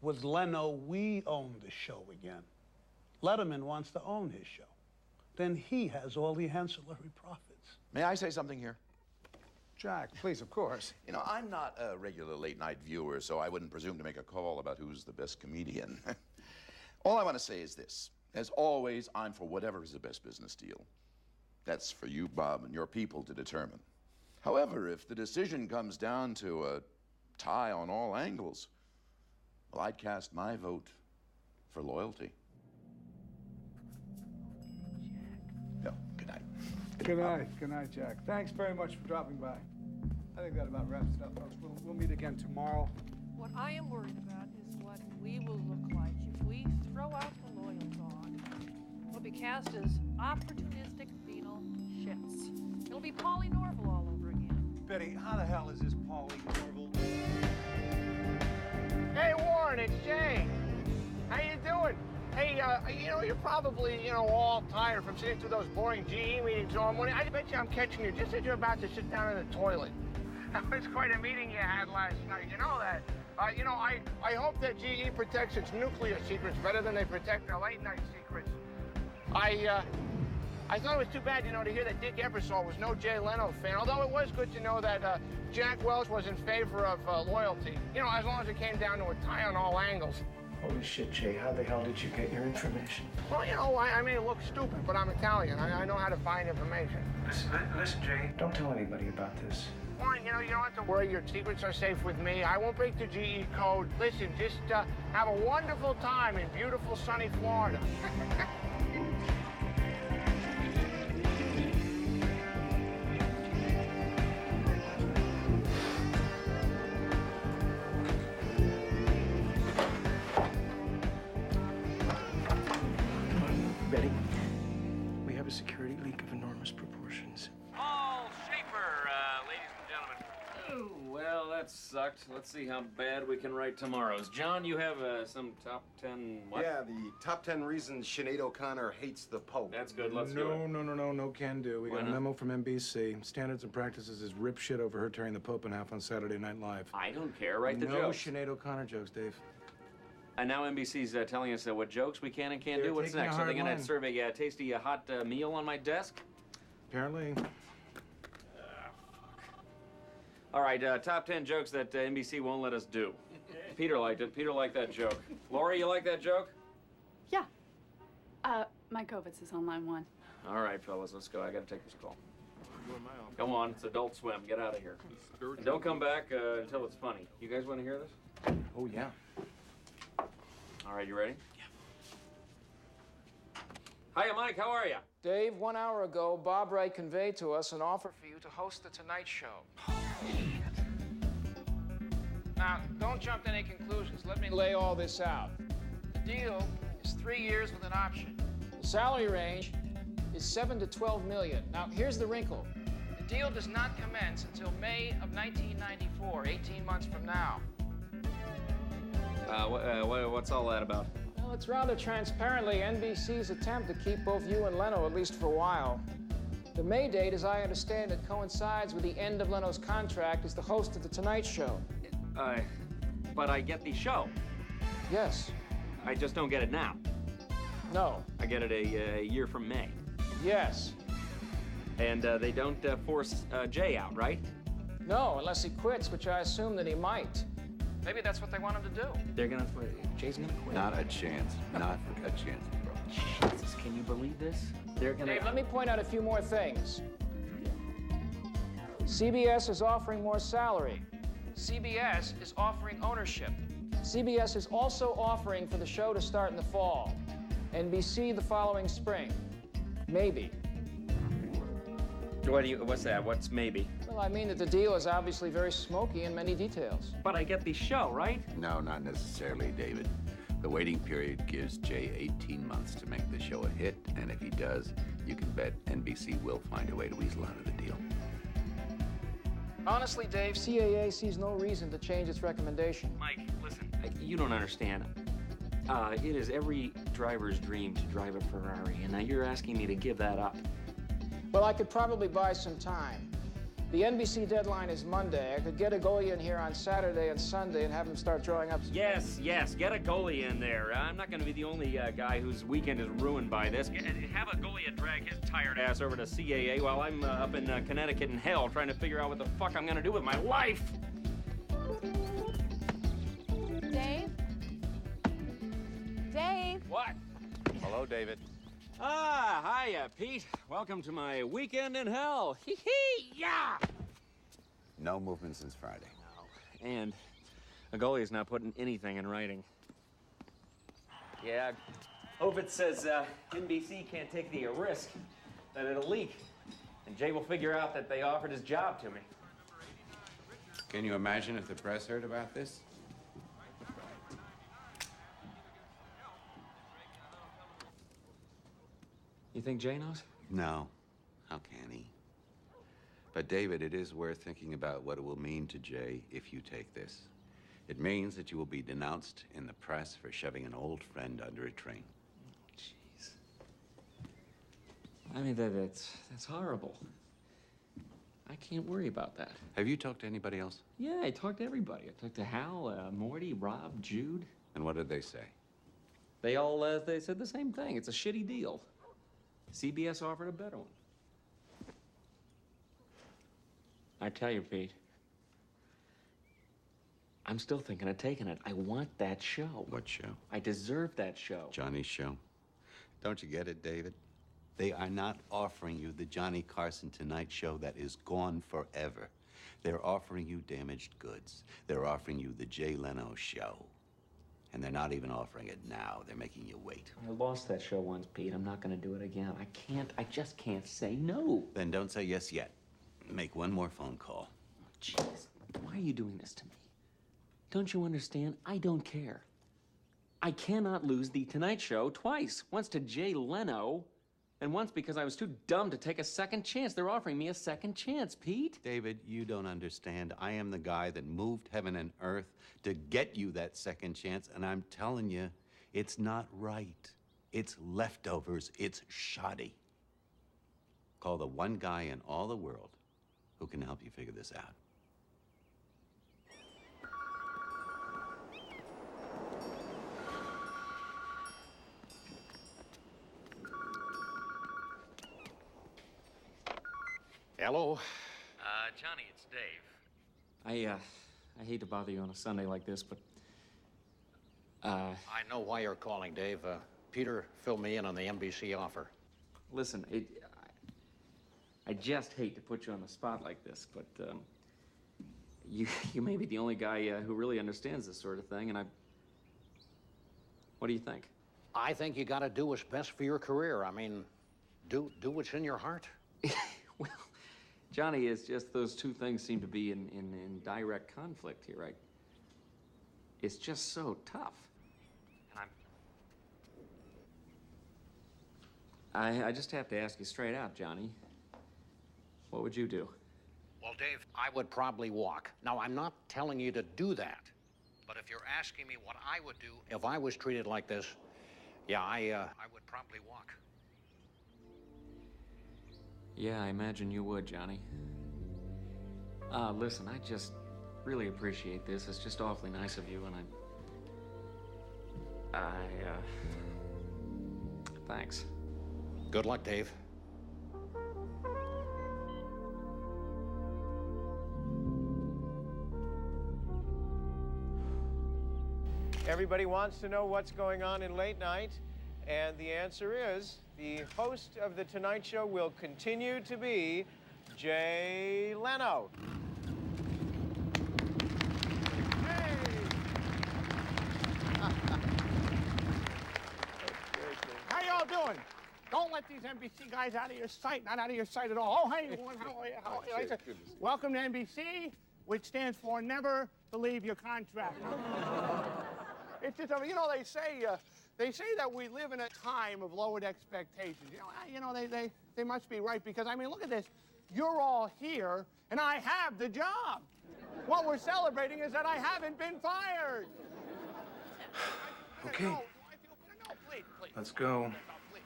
With Leno, we own the show again. Letterman wants to own his show. Then he has all the ancillary profits. May I say something here? Jack, please, of course. You know, I'm not a regular late-night viewer, so I wouldn't presume to make a call about who's the best comedian. All I want to say is this. As always, I'm for whatever is the best business deal. That's for you, Bob, and your people to determine. However, if the decision comes down to a tie on all angles, well, I'd cast my vote for loyalty. Yeah, good night. Good night. Good night, Jack. Thanks very much for dropping by. I think that about wraps it up, folks. We'll meet again tomorrow. What I am worried about is what we will look like if we throw out the loyal dog. We'll be cast as opportunistic venal shits. It'll be Polly Norval all over again. Betty, how the hell is this Polly Norval? Hey, Warren, it's Jay. How you doing? Hey, you're probably, all tired from sitting through those boring GE meetings all morning. I bet you I'm catching you just as you're about to sit down in the toilet. That was quite a meeting you had last night. You know that. I hope that GE protects its nuclear secrets better than they protect their late-night secrets. I thought it was too bad, to hear that Dick Ebersol was no Jay Leno fan, although it was good to know that Jack Welch was in favor of loyalty, as long as it came down to a tie on all angles. Holy shit, Jay, how the hell did you get your information? Well, I may look stupid, but I'm Italian. I know how to find information. Listen, Jay, don't tell anybody about this. Warren, you don't have to worry. Your secrets are safe with me. I won't break the GE code. Listen, just have a wonderful time in beautiful, sunny Florida. Betty, we have a security leak of enormous proportions. Paul Schaefer, ladies and gentlemen. Oh, well, that sucked. Let's see how bad we can write tomorrow's. John, you have some top 10 what? Yeah, the top 10 reasons Sinead O'Connor hates the Pope. That's good. Let's do it. No can do. We got a memo from NBC. Standards and Practices is rip shit over her tearing the Pope in half on Saturday Night Live. I don't care. Write the No jokes. Sinead O'Connor jokes, Dave. And now NBC's telling us what jokes we can and can't They're do. What's taking a next? Are hard they going line. to serve a tasty, hot meal on my desk? Apparently. All right, top 10 jokes that NBC won't let us do. Peter liked it. Peter liked that joke. Lori, you like that joke? Yeah. Mike Ovitz is on line 1. All right, fellas, let's go. I got to take this call. Come on, it's Adult Swim. Get out of here. And don't come back until it's funny. You guys want to hear this? Oh, yeah. All right, you ready? Yeah. Hiya, Mike. How are you? Dave, 1 hour ago, Bob Wright conveyed to us an offer for you to host The Tonight Show. Now, don't jump to any conclusions. Let me lay all this out. The deal is 3 years with an option. The salary range is $7 to $12 million. Now, here's the wrinkle. The deal does not commence until May of 1994, 18 months from now. What's all that about? Well, it's rather transparently NBC's attempt to keep both you and Leno, at least for a while. The May date, as I understand it, coincides with the end of Leno's contract as the host of The Tonight Show. But I get the show. Yes. I just don't get it now. No. I get it a year from May. Yes. And they don't force Jay out, right? No, unless he quits, which I assume that he might. Maybe that's what they want him to do. They're gonna quit. Jay's gonna quit. Not a chance. Not a chance, bro. Jesus, can you believe this? They're gonna... Dave, let me point out a few more things. CBS is offering more salary. CBS is offering ownership. CBS is also offering for the show to start in the fall. NBC the following spring. Maybe. What's that? What's maybe? Well, I mean that the deal is obviously very smoky in many details. But I get the show, right? No, not necessarily, David. The waiting period gives Jay 18 months to make the show a hit, and if he does, you can bet NBC will find a way to weasel out of the deal. Honestly, Dave, CAA sees no reason to change its recommendation. Mike, listen. You don't understand. It is every driver's dream to drive a Ferrari, and now you're asking me to give that up. Well, I could probably buy some time. The NBC deadline is Monday. I could get a goalie in here on Saturday and Sunday and have him start drawing up. Yes, get a goalie in there. I'm not going to be the only guy whose weekend is ruined by this. Have a goalie drag his tired ass over to CAA while I'm up in Connecticut in hell trying to figure out what the fuck I'm going to do with my life. Dave? Dave? What? Hello, David. Ah, hiya, Pete. Welcome to my weekend in hell. Hee-hee, yeah! No movement since Friday. No. And a goalie is not putting anything in writing. Yeah, Ovid says NBC can't take the risk that it'll leak. And Jay will figure out that they offered his job to me. Can you imagine if the press heard about this? You think Jay knows? No. How can he? But David, it is worth thinking about what it will mean to Jay if you take this. It means that you will be denounced in the press for shoving an old friend under a train. Jeez. I mean, that's horrible. I can't worry about that. Have you talked to anybody else? Yeah, I talked to everybody. I talked to Hal, Morty, Rob, Jude. And what did they say? They all, they said the same thing. It's a shitty deal. CBS offered a better one. I tell you, Pete, I'm still thinking of taking it. I want that show. What show? I deserve that show. Johnny's show. Don't you get it, David? They are not offering you the Johnny Carson Tonight Show that is gone forever. They're offering you damaged goods. They're offering you the Jay Leno Show. And they're not even offering it now. They're making you wait. I lost that show once, Pete. I'm not going to do it again. I just can't say no. Then don't say yes yet. Make one more phone call. Jeez, why are you doing this to me? Don't you understand? I don't care. I cannot lose the Tonight Show twice. Once to Jay Leno, and once because I was too dumb to take a second chance. They're offering me a second chance, Pete. David, you don't understand. I am the guy that moved heaven and earth to get you that second chance, and I'm telling you, it's not right. It's leftovers. It's shoddy. Call the one guy in all the world who can help you figure this out. Hello? Johnny, it's Dave. I hate to bother you on a Sunday like this, but, I know why you're calling, Dave. Peter filled me in on the NBC offer. Listen, I just hate to put you on the spot like this, but, you may be the only guy who really understands this sort of thing, and what do you think? I think you gotta do what's best for your career. I mean, do what's in your heart. Well, Johnny, it's just those two things seem to be in direct conflict here, right? It's just so tough. And I just have to ask you straight out, Johnny. What would you do? Well, Dave, I would probably walk. Now, I'm not telling you to do that, but if you're asking me what I would do if I was treated like this, yeah, I would probably walk. Yeah, I imagine you would, Johnny. Listen, I just really appreciate this. It's just awfully nice of you, and thanks. Good luck, Dave. Everybody wants to know what's going on in late night, and the answer is the host of The Tonight Show will continue to be Jay Leno. Hey! How y'all doing? Don't let these NBC guys out of your sight, not out of your sight at all. Oh, hey, everyone, how are you? How are you? Welcome to NBC, which stands for Never Believe Your Contract. It's just, you know, they say that we live in a time of lowered expectations. They must be right, because, I mean, look at this. You're all here, and I have the job. What we're celebrating is that I haven't been fired. Okay. Let's go.